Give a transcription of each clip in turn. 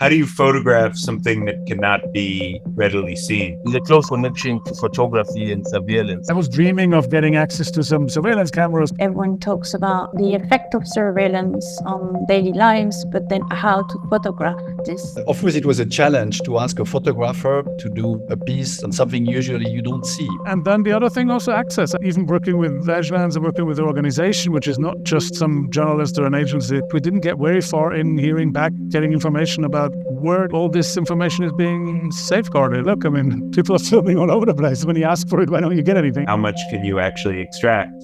How do you photograph something that cannot be readily seen? There's a close connection to photography and surveillance. I was dreaming of getting access to some surveillance cameras. Everyone talks about the effect of surveillance on daily lives, but then how to photograph this. Of course, it was a challenge to ask a photographer to do a piece on something usually you don't see. And then the other thing, also access. Even working with Edgelands and working with the organization, which is not just some journalist or an agency, we didn't get very far in hearing back, getting information about where all this information is being safeguarded. Look, I mean, people are filming all over the place. When you ask for it, why don't you get anything? How much can you actually extract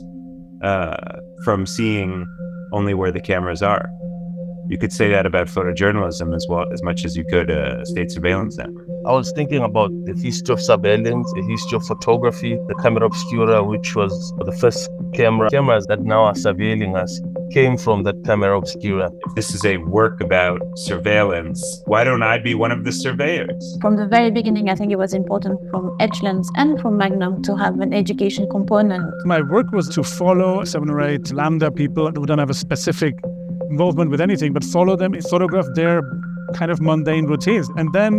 from seeing only where the cameras are? You could say that about photojournalism as well, as much as you could a state surveillance network. I was thinking about the history of surveillance, the history of photography, the camera obscura, which was the first cameras that now are surveilling us, came from that camera obscura. If this is a work about surveillance, why don't I be one of the surveyors? From the very beginning, I think it was important from Edgelands and from Magnum to have an education component. My work was to follow 7 or 8 Lambda people who don't have a specific involvement with anything, but follow them, photograph their kind of mundane routines, and then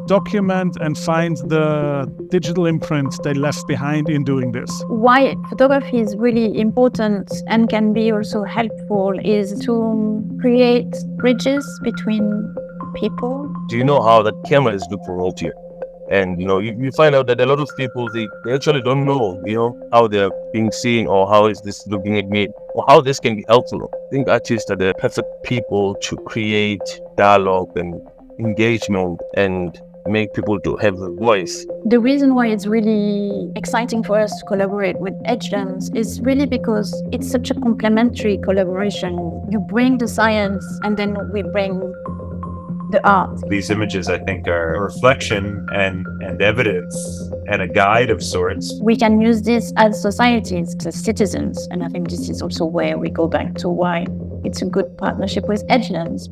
document and find the digital imprint they left behind in doing this. Why photography is really important and can be also helpful is to create bridges between people. Do you know how that camera is looking out here? And, you find out that a lot of people, they actually don't know, how they're being seen or how is this looking at me or how this can be helpful. I think artists are the perfect people to create dialogue and engagement and make people to have a voice. The reason why it's really exciting for us to collaborate with Edgelands is really because it's such a complementary collaboration. You bring the science and then we bring the art. These images, I think, are a reflection and evidence and a guide of sorts. We can use this as societies, as citizens, and I think this is also where we go back to why it's a good partnership with Edgelands.